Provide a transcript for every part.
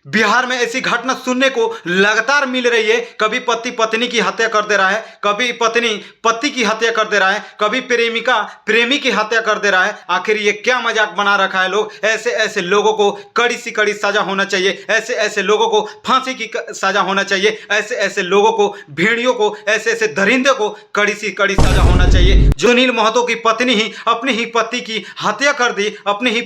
बिहार में ऐसी घटना सुनने को लगातार मिल रही है। कभी पति पत्नी की हत्या कर दे रहा है, कभी पत्नी पति की हत्या कर दे रहा है, कभी प्रेमिका प्रेमी की हत्या कर दे रहा है। आखिर ये क्या मजाक बना रखा है लोग। ऐसे ऐसे लोगों को कड़ी सी कड़ी सजा होना चाहिए। ऐसे ऐसे लोगों को फांसी की सजा होना चाहिए। ऐसे ऐसे लोगों को, भेड़ियों को, ऐसे ऐसे दरिंदे को कड़ी सी कड़ी सजा होना चाहिए। जो सुनील महतो की पत्नी ही अपने ही पति की हत्या कर दी, अपने ही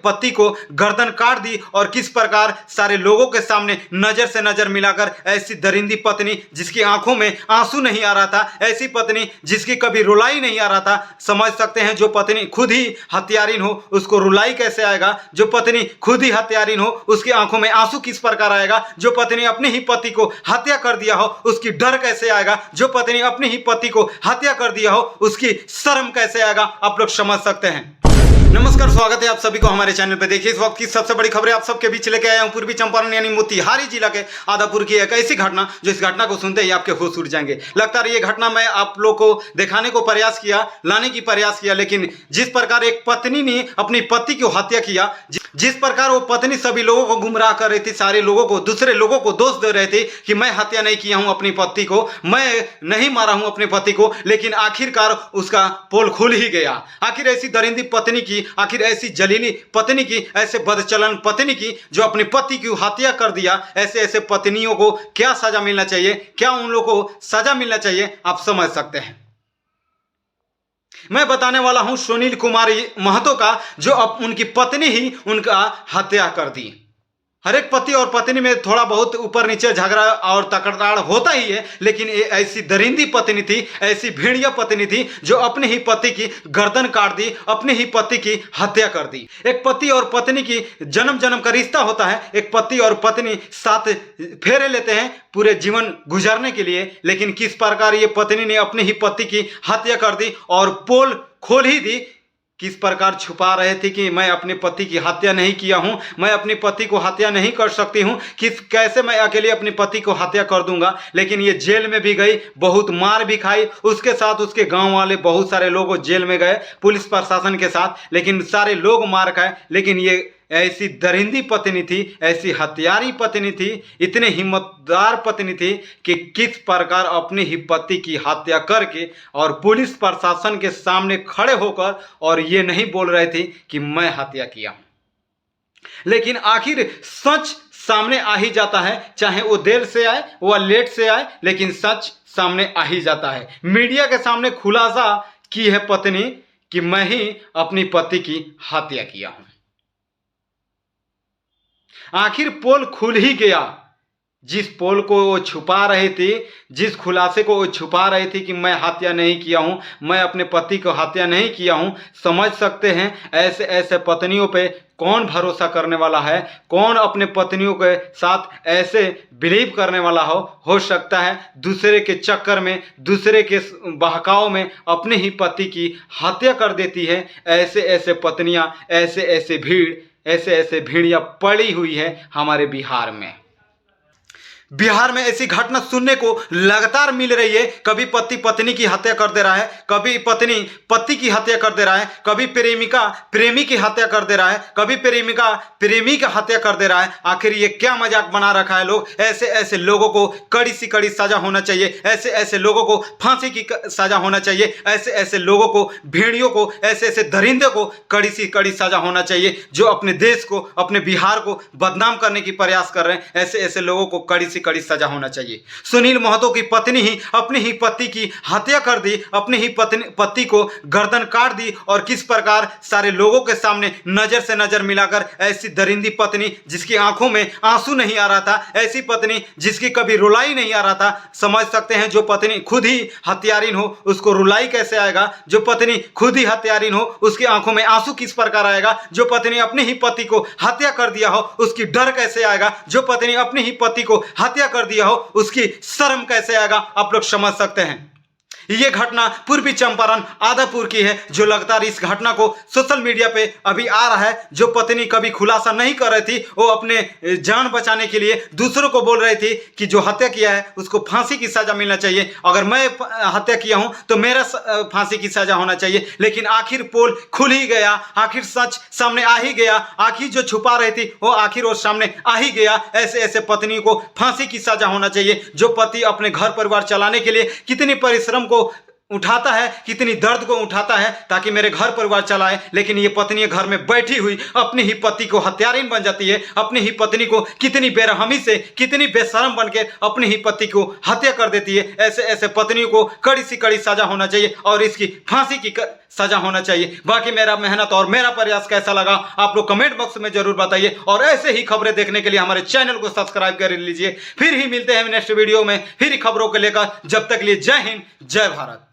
पति को गर्दन काट दी और किस प्रकार सारे लोगों के सामने नजर से नजर मिलाकर ऐसी दरिंदी पत्नी जिसकी आंखों में आंसू नहीं आ रहा था, ऐसी पत्नी जिसकी कभी रुलाई नहीं आ रहा था। समझ सकते हैं जो पत्नी खुद ही हत्यारिन हो उसको रुलाई कैसे आएगा। जो पत्नी खुद ही हत्यारिन हो उसकी आंखों में आंसू किस प्रकार आएगा। जो पत्नी अपने ही पति को हत्या कर दिया हो उसकी डर कैसे आएगा। जो पत्नी अपने ही पति को हत्या कर दिया हो उसकी शर्म कैसे आएगा। आप लोग समझ सकते हैं। नमस्कार, स्वागत है आप सभी को हमारे चैनल पे। देखिए इस वक्त की सबसे बड़ी खबरें आप सबके बीच लेके आया हूं। पूर्वी चंपारण यानी मोतिहारी जिला के आदापुर की एक ऐसी घटना जो इस घटना को सुनते ही आपके होश उड़ जाएंगे। लगता है ये घटना मैं आप लोग को दिखाने को प्रयास किया, लाने की प्रयास किया, लेकिन जिस प्रकार एक पत्नी ने अपनी पति को हत्या किया, जिस प्रकार वो पत्नी सभी लोगों को गुमराह कर रही थी, सारे लोगों को, दूसरे लोगों को दोष दे रहे थे कि मैं हत्या नहीं किया हूं अपनी पति को, मैं नहीं मारा हूं अपने पति को, लेकिन आखिरकार उसका पोल खुल ही गया। आखिर ऐसी दरिंदी पत्नी की, आखिर ऐसी जलीली पत्नी की, ऐसे बदचलन पत्नी की जो अपने पति की हत्या कर दिया, ऐसे ऐसे पत्नियों को क्या सजा मिलना चाहिए, क्या उन लोगों को सजा मिलना चाहिए, आप समझ सकते हैं। मैं बताने वाला हूं सुनील कुमार महतो का, जो अब उनकी पत्नी ही उनका हत्या कर दी। हर एक पति और पत्नी में थोड़ा बहुत ऊपर नीचे झगड़ा और तकरार होता ही है, लेकिन ये ऐसी दरिंदी पत्नी थी, ऐसी भेड़िया पत्नी थी जो अपने ही पति की गर्दन काट दी, अपने ही पति की हत्या कर दी। एक पति और पत्नी की जन्म जन्म का रिश्ता होता है। एक पति और पत्नी साथ फेरे लेते हैं पूरे जीवन गुजारने के लिए, लेकिन किस प्रकार ये पत्नी ने अपने ही पति की हत्या कर दी और पोल खोल ही दी। किस प्रकार छुपा रहे थे कि मैं अपने पति की हत्या नहीं किया हूं, मैं अपने पति को हत्या नहीं कर सकती हूं, कैसे मैं अकेले अपने पति को हत्या कर दूंगा। लेकिन ये जेल में भी गई, बहुत मार भी खाई, उसके साथ उसके गांव वाले बहुत सारे लोग जेल में गए पुलिस प्रशासन के साथ, लेकिन सारे लोग मार खाए। लेकिन ये ऐसी दरिंदी पत्नी थी, ऐसी हत्यारी पत्नी थी, इतने हिम्मतदार पत्नी थी कि किस प्रकार अपने ही पति की हत्या करके और पुलिस प्रशासन के सामने खड़े होकर और ये नहीं बोल रहे थे कि मैं हत्या किया हूं। लेकिन आखिर सच सामने आ ही जाता है, चाहे वो देर से आए व लेट से आए, लेकिन सच सामने आ ही जाता है। मीडिया के सामने खुलासा की है पत्नी कि मैं ही अपनी पति की हत्या किया हूं। आखिर पोल खुल ही गया। जिस पोल को वो छुपा रहे थे, जिस खुलासे को वो छुपा रहे थे कि मैं हत्या नहीं किया हूं, मैं अपने पति को हत्या नहीं किया हूं। समझ सकते हैं ऐसे ऐसे पत्नियों पे कौन भरोसा करने वाला है, कौन अपने पत्नियों के साथ ऐसे बिलीव करने वाला हो सकता है दूसरे के चक्कर में, दूसरे के बहकाव में अपने ही पति की हत्या कर देती है। ऐसे ऐसे पत्नियां, ऐसे ऐसे भीड़, ऐसे ऐसे भेड़िया पड़ी हुई है हमारे बिहार में। बिहार में ऐसी घटना सुनने को लगातार मिल रही है। कभी पति पत्नी की हत्या कर दे रहा है, कभी पत्नी पति की हत्या कर दे रहा है, कभी प्रेमिका प्रेमी की हत्या कर दे रहा है, कभी प्रेमिका प्रेमी की हत्या कर दे रहा है। आखिर ये क्या मजाक बना रखा है लोग। ऐसे ऐसे लोगों को कड़ी सी कड़ी सजा होना चाहिए। ऐसे ऐसे लोगों को फांसी की सजा होना चाहिए। ऐसे ऐसे लोगों को, भेड़ियों को, ऐसे ऐसे दरिंदे को कड़ी सी कड़ी सजा होना चाहिए जो अपने देश को, अपने बिहार को बदनाम करने की प्रयास कर रहे हैं। ऐसे ऐसे लोगों को कड़ी सजा होना चाहिए। सुनील महतो की पत्नी ही अपने ही पति की हत्या कर दी, अपने ही पति को गर्दन काट दी और किस प्रकार सारे लोगों के सामने नजर से नजर मिलाकर ऐसी दरिंदी पत्नी जिसकी आंखों में आंसू नहीं आ रहा था, ऐसी पत्नी जिसकी कभी रुलाई नहीं आ रहा था। समझ सकते हैं जो पत्नी खुद ही हत्यारिन हो उसको रुलाई कैसे आएगा। जो पत्नी खुद ही हत्यारिन हो उसकी आंखों में आंसू किस प्रकार आएगा। जो पत्नी अपने ही पति को हत्या कर दिया हो उसकी डर कैसे आएगा। जो पत्नी अपने ही पति को हत्या कर दिया हो उसकी शर्म कैसे आएगा। आप लोग समझ सकते हैं। ये घटना पूर्वी चंपारण आदापुर की है, जो लगातार इस घटना को सोशल मीडिया पे अभी आ रहा है। जो पत्नी कभी खुलासा नहीं कर रही थी, वो अपने जान बचाने के लिए दूसरों को बोल रही थी कि जो हत्या किया है उसको फांसी की सजा मिलना चाहिए, अगर मैं हत्या किया हूं तो मेरा फांसी की सजा होना चाहिए। लेकिन आखिर पोल खुल ही गया, आखिर सच सामने आ ही गया, आखिर जो छुपा रही थी वो आखिर वो सामने आ ही गया। ऐसे ऐसे पत्नी को फांसी की सजा होना चाहिए। जो पति अपने घर परिवार चलाने के लिए कितनी परिश्रम को उठाता है, कितनी दर्द को उठाता है ताकि मेरे घर परिवार चलाए, लेकिन ये पत्नी घर में बैठी हुई अपने ही पति को हत्यारिन बन जाती है। अपनी ही पत्नी को कितनी बेरहमी से, कितनी बेशरम बनकर अपने ही पति को हत्या कर देती है। ऐसे ऐसे पत्नियों को कड़ी से कड़ी सजा होना चाहिए और इसकी फांसी की सजा होना चाहिए। बाकी मेरा मेहनत और मेरा प्रयास कैसा लगा आप लोग कमेंट बॉक्स में जरूर बताइए, और ऐसे ही खबरें देखने के लिए हमारे चैनल को सब्सक्राइब कर लीजिए। फिर ही मिलते हैं नेक्स्ट वीडियो में, फिर खबरों को लेकर। जब तक लिए जय हिंद, जय भारत।